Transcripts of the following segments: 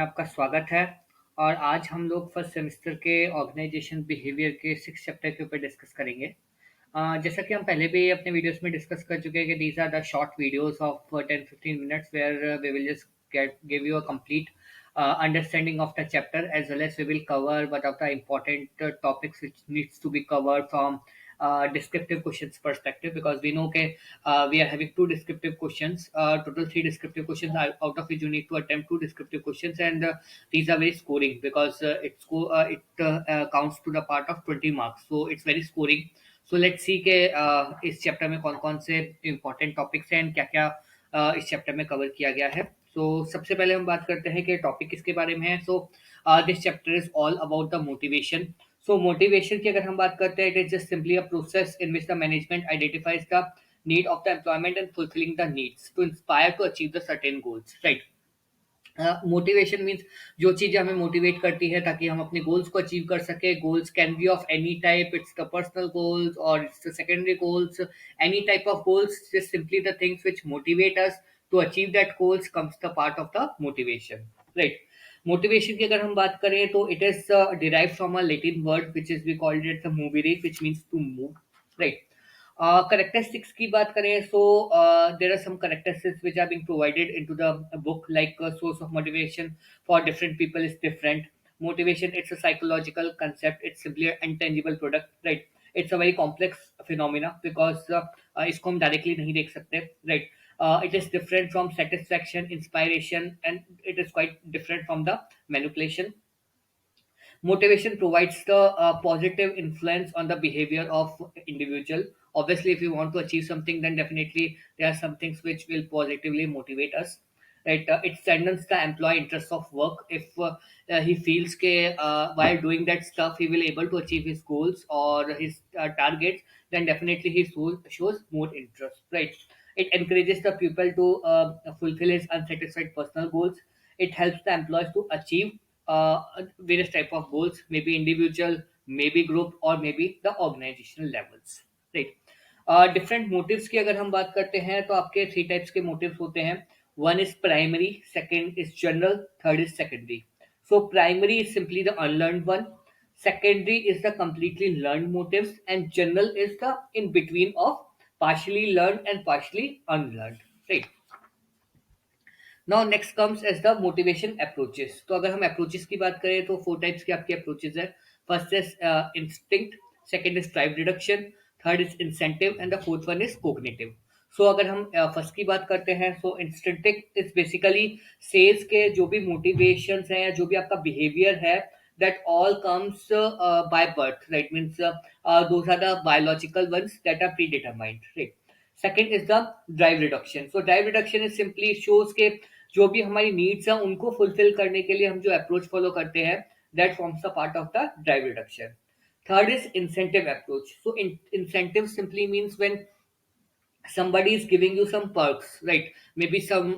आपका स्वागत है। और आज हम लोग फर्स्ट सेमेस्टर के ऑर्गेनाइजेशन बिहेवियर के 6 चैप्टर के ऊपर डिस्कस करेंगे। जैसा कि हम पहले भी अपने वीडियोस में डिस्कस कर चुके हैं कि these are the short videos of 10-15 minutes where we will just get give you a complete understanding of the chapter, as well as we will cover what are the important topics which needs to be covered from descriptive questions perspective, because we know that we are having two descriptive questions, total three descriptive questions, out of which you need to attempt two descriptive questions, and these are very scoring because it counts to the part of 20 marks, so it's very scoring. So let's see के इस chapter में कौन कौन से important topics हैं, क्या क्या इस चैप्टर में कवर किया गया है। सबसे पहले हम बात करते हैं कि टॉपिक किसके बारे में है। This chapter is all about the motivation. Motivation की अगर हम बात करते हैं, it is just simply a process in which the management identifies the need of the employment and fulfilling the needs to inspire to achieve the certain goals, right. Motivation means जो चीजें हमें motivate करती है ताकि हम अपने goals को achieve कर सके। Goals can be of any type, it's the personal goals और it's the secondary goals, any type of goals, just simply the things which motivate us to achieve that goals comes the part of the motivation, right. Motivation की अगर हम बात करें तो it is derived from a Latin word which is we called it the movere, which means to move, right. Characteristics की बात करें, there are some characteristics which are being provided into the book, like source of motivation for different people is different. Motivation, it's a psychological concept, it's simply an intangible product, right? It's a very complex phenomena because इसको हम directly नहीं देख सकते, right? It is different from satisfaction, inspiration, and it is quite different from the manipulation. Motivation provides the positive influence on the behavior of individual. Obviously, if you want to achieve something, then definitely there are some things which will positively motivate us, right? It strengthens the employee interest of work. If he feels that while doing that stuff he will able to achieve his goals or his targets, then definitely he shows more interest, right? It encourages the pupil to fulfill his unsatisfied personal goals. It helps the employees to achieve uh, various type of goals, maybe individual, maybe group, or maybe the organizational levels, right? Different motives की अगर हम बात करते हैं तो आपके three types के motives होते हैं। One is primary, second is general, third is secondary. Primary is simply the unlearned one, secondary is the completely learned motives, and general is the in between of partially learned and partially unlearned, right? Now next comes as the motivation approaches. तो अगर हम approaches की बात करें तो four types के आपके approaches है। First is instinct, second is drive reduction, third is incentive, and the fourth one is cognitive. अगर हम फर्स्ट की बात करते हैं, इंस्टिंक्टिव इज बेसिकली सेल्स के जो भी मोटिवेशन है या जो भी आपका बिहेवियर है, that all comes by birth, right? Means those are the biological ones that are predetermined, right? Second is the drive reduction. Drive reduction is simply shows के जो भी हमारी नीड्स हैं उनको फुलफिल करने के लिए हम जो अप्रोच फॉलो करते हैं, that forms the part of the drive reduction. Third is incentive approach. Incentive simply means when somebody is giving you some perks, right? Maybe some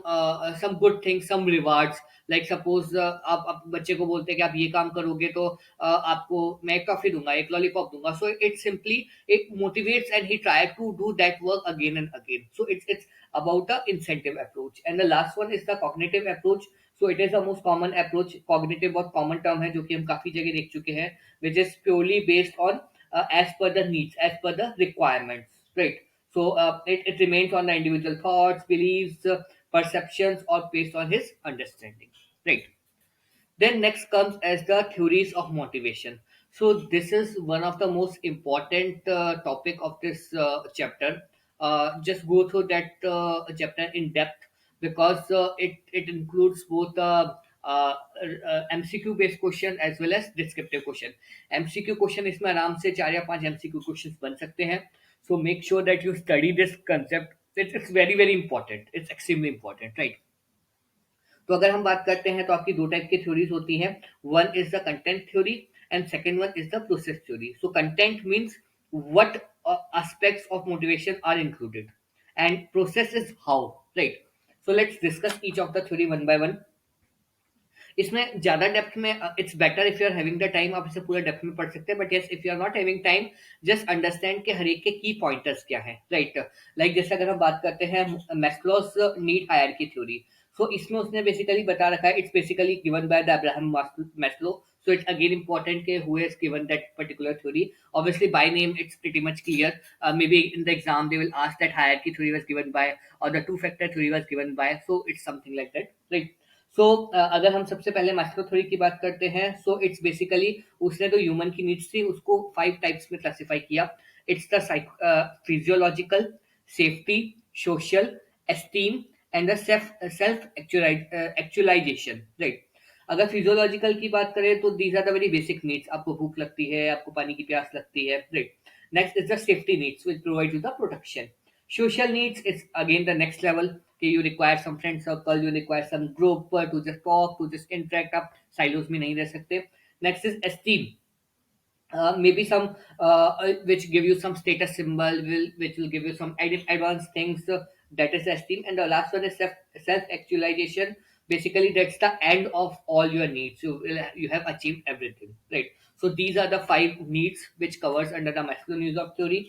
good things, some rewards, like suppose आप बच्चे को बोलते हैं कि आप ये काम करोगे तो आपको मैं एक टॉफी दूंगा, एक लॉलीपॉप दूंगा। It simply it motivates and he try to do that work again and again. It's about the incentive approach. And the last one is the cognitive approach. It is the most common approach. Cognitive बहुत common term है जो कि हम काफी जगह देख चुके हैं, which is purely based on as per the needs, as per the requirements, right? It remains on the individual thoughts, beliefs, perceptions, or based on his understanding, right? Then next comes as the theories of motivation. This is one of the most important topic of this chapter. Just go through that chapter in depth, because it includes both MCQ based question as well as descriptive question. MCQ question इसमें आराम से 4 या 5 MCQ questions बन सकते हैं. Make sure that you study this concept. It's very very important. It's extremely important, right? अगर हम बात करते हैं तो आपकी दो टाइप की थ्योरीज होती हैं। One is the content theory and second one is the process theory. Content means what aspects of motivation are included, and process is how, right? Let's discuss each of the theory one by one. इसमें ज्यादा depth में it's better if you are having the time, आप इसे पूरा depth में पढ़ सकते हैं, but yes if you are not having time, just understand के हर एक के की पॉइंटर्स क्या है, राइट? लाइक जैसे अगर हम बात करते हैं मैस्लोस नीड हायरार्की थ्योरी, सो इसमें उसने बेसिकली बता रखा है, it's basically given by the Abraham Maslow. So it's again important ke who has given that particular theory. Obviously, by name, it's pretty much clear. Maybe in the exam they will ask that hierarchy theory was given by, or the two-factor theory was given by. So it's something like that, right? सो अगर हम सबसे पहले Maslow theory की बात करते हैं, so it's basically उसने तो ह्यूमन की नीड्स थी उसको 5 टाइप्स में क्लासिफाई किया. It's the physiological, safety, social, esteem and the self actualization, right. अगर फिजियोलॉजिकल की बात करें तो these are the very basic needs. आपको भूख लगती है, आपको पानी की प्यास लगती है, right. Next is the safety needs which provide you the protection. Social needs is again the next level. Okay, you require some friend circle, you require some group to just talk, to just interact. आप silos में नहीं रह सकते. Next is esteem. Maybe some which give you some status symbol, which will give you some advanced things. That is esteem. And the last one is self actualization. Basically, that's the end of all your needs. You have achieved everything, right? So these are the 5 needs which covers under the masculine use of theory.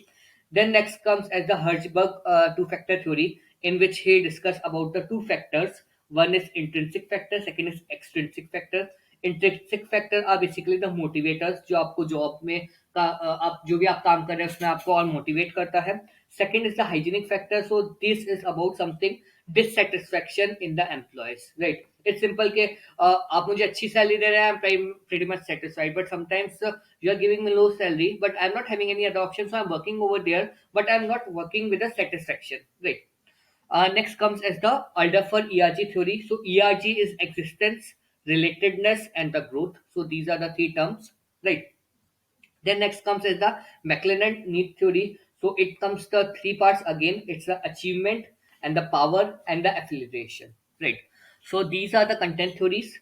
Then next comes as the Hertzberg two-factor theory, in which he discussed about the 2 factors. One is intrinsic factor, second is extrinsic factor. Intrinsic factor are basically the motivators, जो आपको job में आप जो भी आप काम कर रहे हैं उसमें आपको और मोटिवेट करता है. Second is the hygienic factor. So this is about something dissatisfaction in the employees, right. It's simple के आप मुझे अच्छी सैलरी दे रहे हैं, I am pretty much satisfied, but sometimes you are giving me low salary, but I am not having any other option, so I am working over there, but I am not working with the satisfaction, right. Next comes as the Alderfer ERG theory. So ERG is existence, relatedness, and the growth. So these are the 3 terms, right? Then next comes as the McLennan need theory. So it comes the 3 parts again. It's the achievement and the power and the affiliation, right? So these are the content theories.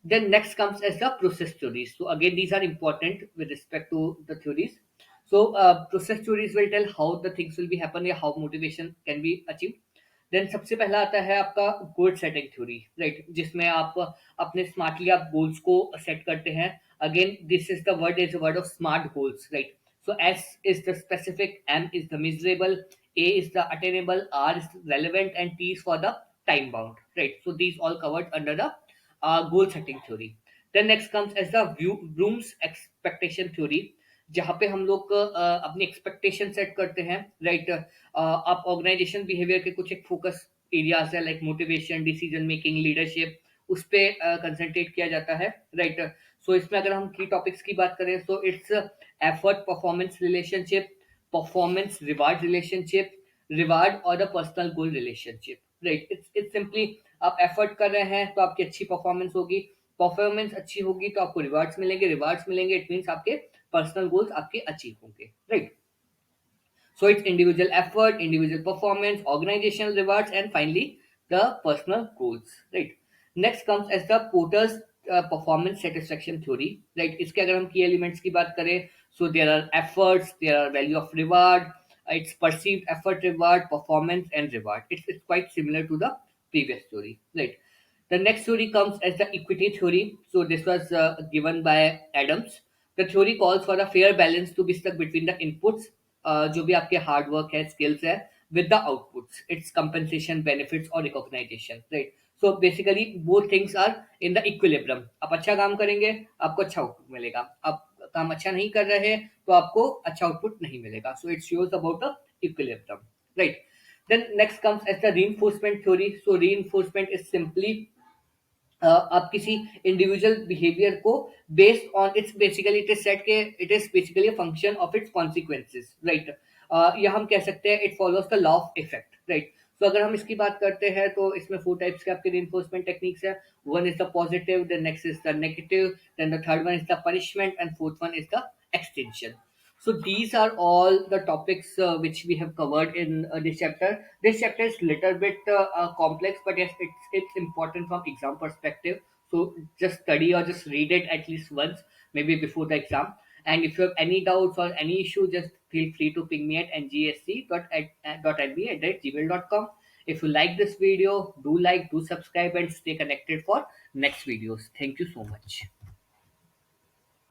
Then next comes as the process theories. So again, these are important with respect to the theories. So process theories will tell how the things will be happen, या how motivation can be achieved. Then सबसे पहला आता है आपका गोल setting theory, right, जिसमें आप अपने smartly आप गोल्स को सेट करते हैं. Again this is the word, is word of smart goals, right. So S is the specific, M is the measurable, A is the attainable, R is relevant and T is for the time bound, right. So these all covered under the goal setting theory. Then next comes as the Bloom's expectation theory, जहाँ पे हम लोग अपनी expectation set करते हैं, right. आप organisation behaviour के कुछ एक फोकस एरियाज है, like motivation, decision making, leadership, उस पे कंसंट्रेट किया जाता है, राइट. सो इसमें अगर हम की टॉपिक्स की बात करें तो it's effort performance relationship, performance reward relationship, reward और the personal goal relationship, right. It's simply आप एफर्ट कर रहे हैं तो आपकी अच्छी परफॉर्मेंस होगी, परफॉर्मेंस अच्छी होगी तो आपको रिवार्ड्स मिलेंगे, रिवार्ड्स मिलेंगे इट मीन्स आपके पर्सनल गोल्स आपके अचीव होंगे, right. So it's individual effort, individual performance, organizational rewards, and finally the personal goals. Right. Next comes as the Porter's performance satisfaction theory. Right. इसके अगर हम key elements की बात करें, so there are efforts, there are value of reward, it's perceived effort, reward, performance, and reward. It's quite similar to the previous theory. Right. The next theory comes as the equity theory. So this was given by Adams. The theory calls for a fair balance to be struck between the inputs, जो भी आपके hard work है, skills है, with the outputs, its compensation, benefits और recognition, right. So basically both things are in the equilibrium. आप अच्छा काम करेंगे आपको अच्छा आउटपुट मिलेगा, आप काम अच्छा नहीं कर रहे तो आपको अच्छा आउटपुट नहीं मिलेगा. So it shows about the equilibrium, right. Then next comes as the reinforcement theory. So reinforcement is simply आप किसी इंडिविजुअल बिहेवियर को based on its basically it is set के it is basically a function of its consequences, right. या हम कह सकते हैं it follows the law of effect, right. तो अगर हम इसकी बात करते हैं तो इसमें 4 टाइप्स के आपके रिइंफोर्समेंट टेक्निक्स है. One is the positive, then next is the negative, then the third one is the punishment and fourth one is the extension. So these are all the topics which we have covered in this chapter. This chapter is little bit complex, but yes, it's important from exam perspective. So just study or just read it at least once, maybe before the exam. And if you have any doubts or any issue, just feel free to ping me at ngsc.nb@gmail.com. If you like this video, do like, do subscribe, and stay connected for next videos. Thank you so much.